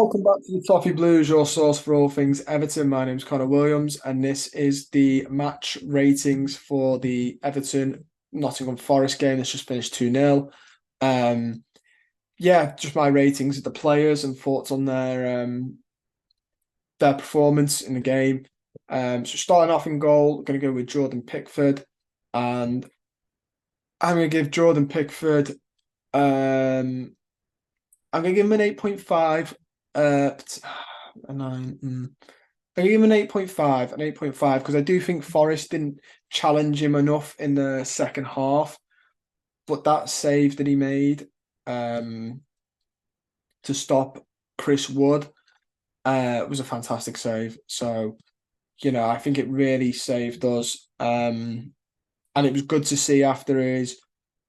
Welcome back to the Toffee Blues, your source for all things Everton. My name's Connor Williams, and this is the match ratings for the Everton Nottingham Forest game that's just finished 2-0. Just my ratings of the players and thoughts on their performance in the game. So starting off in goal, going to go with Jordan Pickford, and I'm going to give Jordan Pickford. I'm going to give him an 8.5. A 9. I give him an 8.5, because I do think Forest didn't challenge him enough in the second half. But that save that he made to stop Chris Wood was a fantastic save. So, I think it really saved us. And it was good to see after his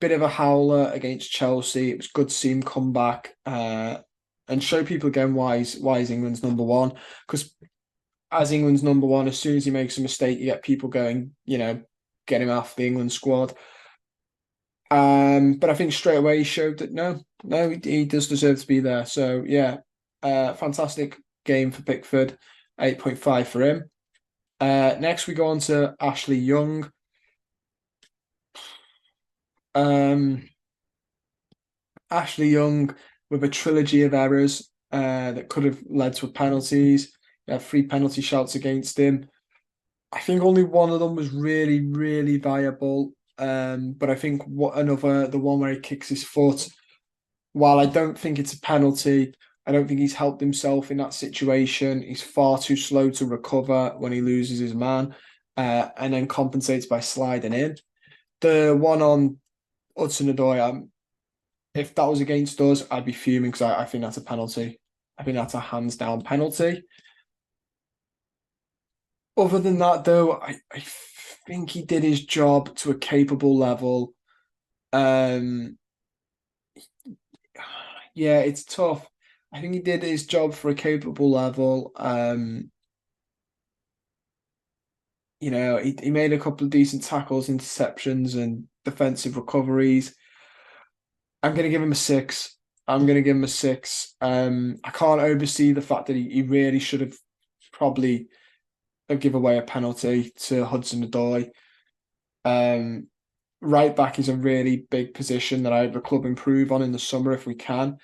bit of a howler against Chelsea. It was good to see him come back and show people again why he's England's number one. Because as England's number one, as soon as he makes a mistake, you get people going, get him off the England squad. But I think straight away he showed that no, he does deserve to be there. So yeah, fantastic game for Pickford, 8.5 for him. Next we go on to Ashley Young. Ashley Young with a trilogy of errors that could have led to penalties. He had 3 penalty shouts against him. I think only one of them was really, really viable. But I think the one where he kicks his foot, while I don't think it's a penalty, I don't think he's helped himself in that situation. He's far too slow to recover when he loses his man, and then compensates by sliding in. The one on Hudson-Odoi, if that was against us, I'd be fuming because I think that's a penalty. I think that's a hands down penalty. Other than that, though, I think he did his job to a capable level. Yeah, it's tough. I think he did his job for a capable level. He made a couple of decent tackles, interceptions, and defensive recoveries. I'm going to give him a 6. I'm going to give him a 6. I can't oversee the fact that he really should have probably give away a penalty to Hudson-Odoi. Right back is a really big position that I hope the club improve on in the summer if we can.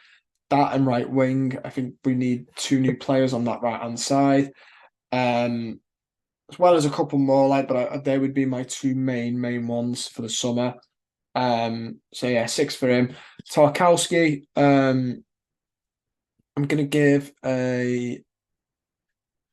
That and right wing, I think we need 2 new players on that right-hand side. As well as a couple more, but they would be my 2 main ones for the summer. So yeah, 6 for him. Tarkowski, I'm gonna give a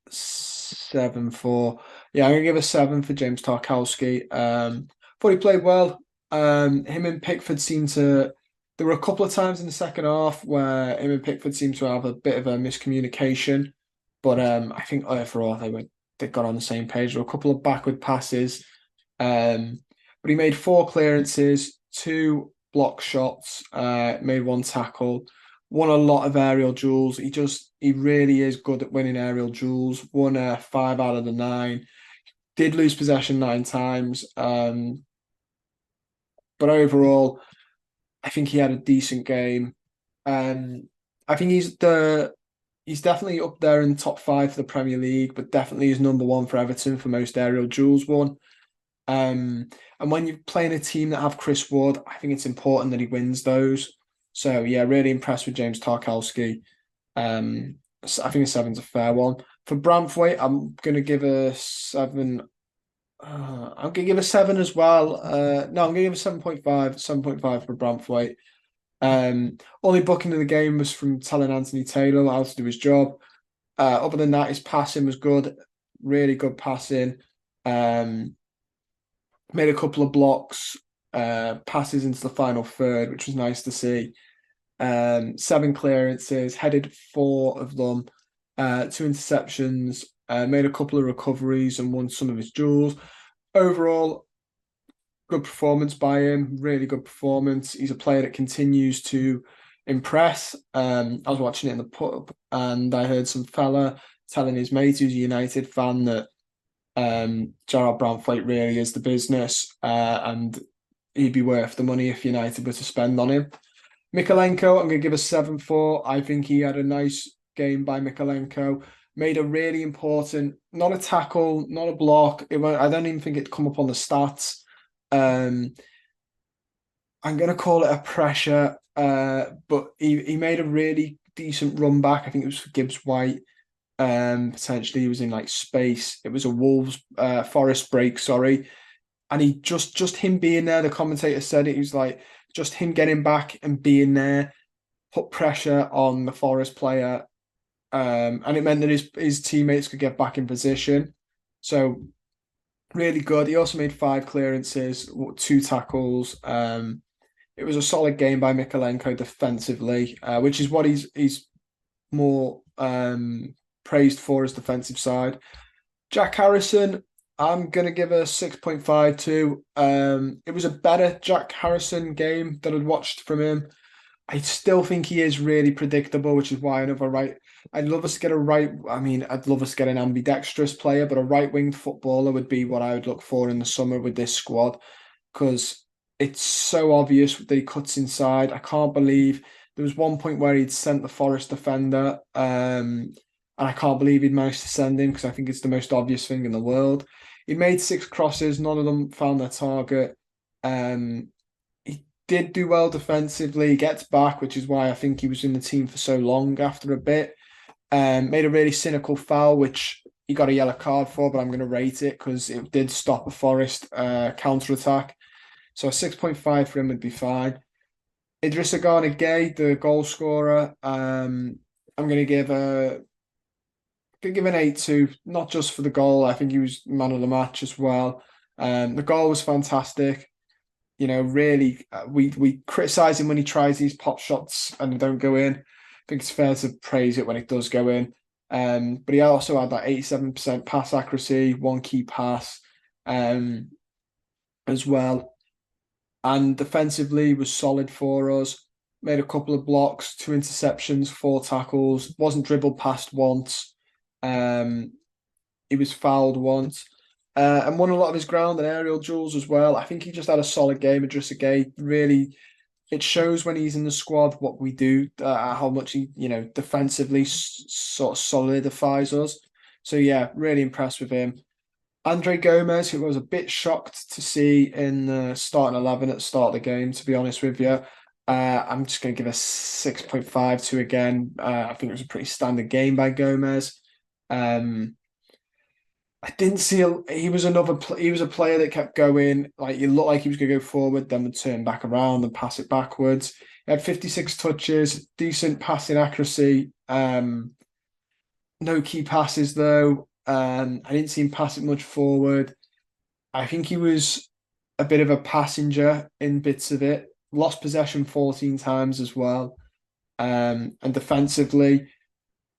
7 for. Yeah, I'm gonna give a 7 for James Tarkowski. Thought he played well. Him and Pickford seemed to. There were a couple of times in the second half where him and Pickford seemed to have a bit of a miscommunication, but I think overall they got on the same page. There were a couple of backward passes, but he made 4 clearances, 2 block shots, made 1 tackle, won a lot of aerial duels. He really is good at winning aerial duels. Won 5 out of the 9. Did lose possession 9 times, but overall, I think he had a decent game. I think he's definitely up there in the top 5 for the Premier League, but definitely is number 1 for Everton for most aerial duels won. And when you're playing a team that have Chris Wood, I think it's important that he wins those. So yeah, really impressed with James Tarkowski. I think a 7's a fair one. For Branthwaite, I'm gonna give a 7. I'm gonna give a 7 as well. No, I'm gonna give a 7.5. 7.5 for Branthwaite. Only booking of the game was from telling Anthony Taylor how to do his job. Other than that, his passing was good, really good passing. Made a couple of blocks, passes into the final third, which was nice to see. 7 clearances, headed 4 of them, 2 interceptions, made a couple of recoveries and won some of his duels. Overall, good performance by him, really good performance. He's a player that continues to impress. I was watching it in the pub and I heard some fella telling his mate who's a United fan that Gerard Branthwaite really is the business, and he'd be worth the money if United were to spend on him. Mykolenko, I'm going to give a 7 for. I think he had a nice game by Mykolenko. Made a really important, not a tackle, not a block. I don't even think it'd come up on the stats. Um, I'm going to call it a pressure, but he made a really decent run back. I think it was for Gibbs White. Potentially he was in like space. It was a Wolves Forest break, sorry. And he just him being there, the commentator said it, he was like just him getting back and being there, put pressure on the Forest player. And it meant that his teammates could get back in position. So really good. He also made 5 clearances, 2 tackles. It was a solid game by Mykolenko defensively, which is what he's more praised for his defensive side. Jack Harrison, I'm gonna give a 6.5 to. It was a better Jack Harrison game that I'd watched from him. I still think he is really predictable, which is why another right. I'd love us to get a right. I mean, I'd love us to get an ambidextrous player, but a right-winged footballer would be what I would look for in the summer with this squad, because it's so obvious that he cuts inside. I can't believe there was one point where he'd sent the Forest defender, and I can't believe he'd managed to send him because I think it's the most obvious thing in the world. He made 6 crosses, none of them found their target. He did do well defensively, he gets back, which is why I think he was in the team for so long after a bit. Made a really cynical foul, which he got a yellow card for, but I'm going to rate it because it did stop a Forest counter-attack. So a 6.5 for him would be fine. Idrissa Gueye, the goal scorer, I'm going to give an 8 to, not just for the goal. I think he was man of the match as well. The goal was fantastic. You know, really, we criticise him when he tries these pop shots and they don't go in. I think it's fair to praise it when it does go in. But he also had that 87% pass accuracy, 1 key pass, as well. And defensively was solid for us. Made a couple of blocks, 2 interceptions, 4 tackles. Wasn't dribbled past once. He was fouled once. And won a lot of his ground and aerial duels as well. I think he just had a solid game. Idrissa Gueye really, it shows when he's in the squad what we do, how much he, defensively sort of solidifies us. So yeah, really impressed with him. Andre Gomez, who I was a bit shocked to see in the starting 11 at the start of the game, to be honest with you. I'm just going to give a 6.5 to again. I think it was a pretty standard game by Gomez. I didn't see he was he was a player that kept going. Like, he looked like he was going to go forward, then would turn back around and pass it backwards. He had 56 touches, decent passing accuracy. No key passes though. I didn't see him passing much forward. I think he was a bit of a passenger in bits of it. Lost possession 14 times as well. And defensively,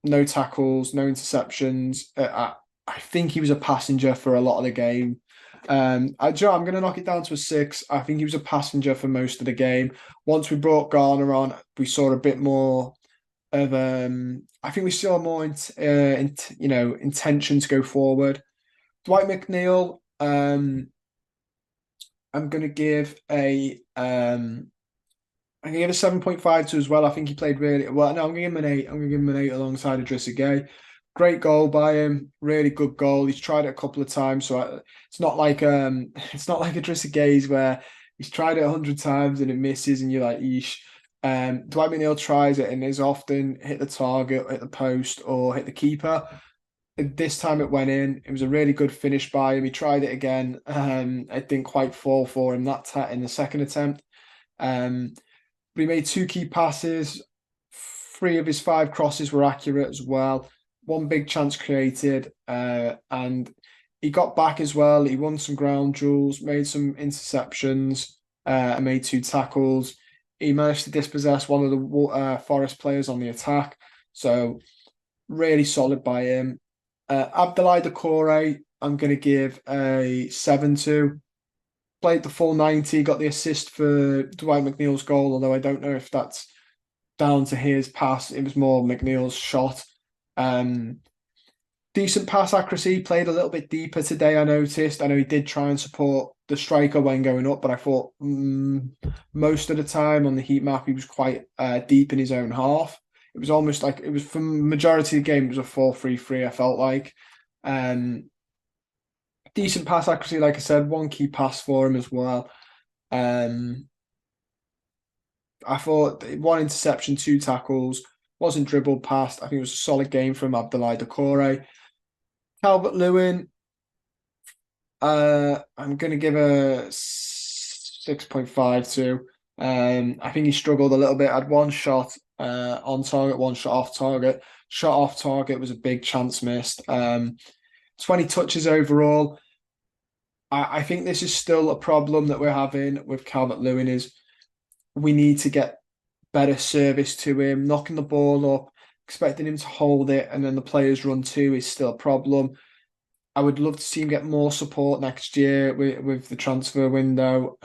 no tackles, no interceptions. I think he was a passenger for a lot of the game. I'm going to knock it down to a 6. I think he was a passenger for most of the game. Once we brought Garner on, we saw a bit more of I think we saw more intention to go forward. Dwight McNeil, I'm going to give I'm going to give a 7.5 to as well. I think he played really well. No, I'm going to give him an 8. I'm going to give him an 8 alongside Idrissa Gueye. Great goal by him. Really good goal. He's tried it a couple of times, so it's not like Idrissa Gueye's where he's tried it 100 times and it misses, and you're like, yeesh. Dwight McNeil tries it and is often hit the target, hit the post, or hit the keeper. This time it went in. It was a really good finish by him. He tried it again. It didn't quite fall for him in the second attempt. But he made 2 key passes. 3 of his 5 crosses were accurate as well. 1 big chance created, and he got back as well. He won some ground duels, made some interceptions, and made 2 tackles. He managed to dispossess one of the Forest players on the attack. So really solid by him. Abdoulaye Doucouré, I'm going to give a 7 to. Played the full 90, got the assist for Dwight McNeil's goal, although I don't know if that's down to his pass. It was more McNeil's shot. Decent pass accuracy, played a little bit deeper today, I noticed. I know he did try and support the striker when going up, but I thought most of the time on the heat map, he was quite deep in his own half. It was almost like it was for majority of the game. It was a 4-3-3. I felt like, um, decent pass accuracy. Like I said, one key pass for him as well. Um, I thought one interception, two tackles, wasn't dribbled past. I think it was a solid game from Abdoulaye Doucouré. Calvert-Lewin, I'm going to give a 6.5 to. I think he struggled a little bit. Had one shot on target, one shot off target. Shot off target was a big chance missed. 20 touches overall. I think this is still a problem that we're having with Calvert-Lewin is we need to get better service to him, knocking the ball up, expecting him to hold it, and then the players run too is still a problem. I would love to see him get more support next year with the transfer window.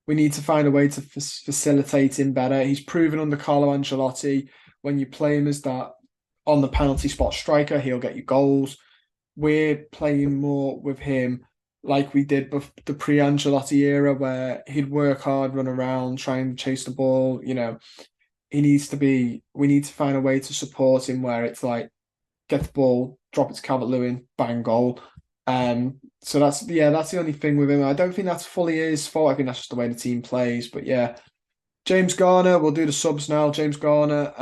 We need to find a way to facilitate him better. He's proven under Carlo Ancelotti when you play him as that on the penalty spot striker, he'll get you goals. We're playing more with him like we did the pre-Ancelotti era where he'd work hard, run around, try and chase the ball. We need to find a way to support him where it's like, get the ball, drop it to Calvert-Lewin, bang, goal. So that's the only thing with him. I don't think that's fully his fault. I think that's just the way the team plays. But yeah, James Garner, we'll do the subs now. James Garner,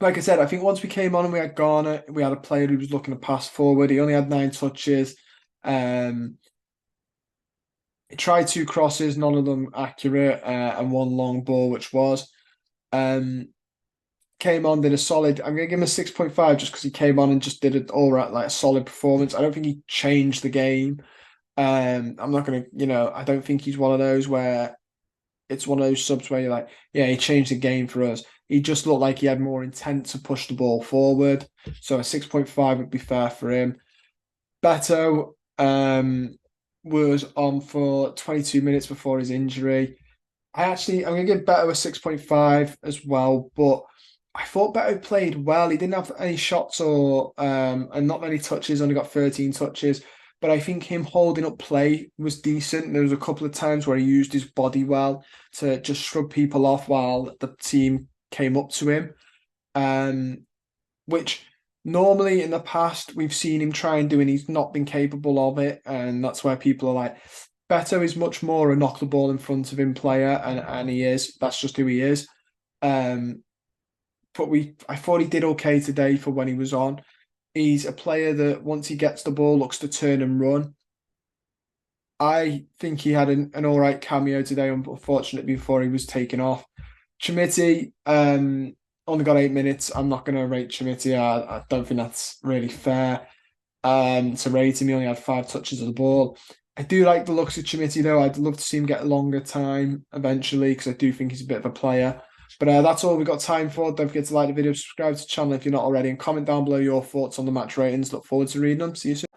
like I said, I think once we came on and we had Garner, we had a player who was looking to pass forward. He only had 9 touches. He tried 2 crosses, none of them accurate, and one long ball, which was. Came on, did a solid. I'm gonna give him a 6.5 just because he came on and just did it all right, like a solid performance. I don't think he changed the game. I'm not gonna, I don't think he's one of those where it's one of those subs where you're like, yeah, he changed the game for us. He just looked like he had more intent to push the ball forward. So a 6.5 would be fair for him. Beto was on for 22 minutes before his injury. I'm going to give Beto a 6.5 as well, but I thought Beto played well. He didn't have any shots and not many touches, only got 13 touches. But I think him holding up play was decent. There was a couple of times where he used his body well to just shrug people off while the team came up to him. Which normally in the past we've seen him try and do and he's not been capable of it. And that's where people are like, Beto is much more a knock the ball in front of him player, and he is. That's just who he is. But I thought he did okay today for when he was on. He's a player that once he gets the ball, looks to turn and run. I think he had an all right cameo today, unfortunately, before he was taken off. Chimiti only got 8 minutes. I'm not going to rate Chimiti. I don't think that's really fair to rate him. He only had 5 touches of the ball. I do like the looks of Chimiti, though. I'd love to see him get a longer time eventually because I do think he's a bit of a player. But that's all we've got time for. Don't forget to like the video, subscribe to the channel if you're not already, and comment down below your thoughts on the match ratings. Look forward to reading them. See you soon.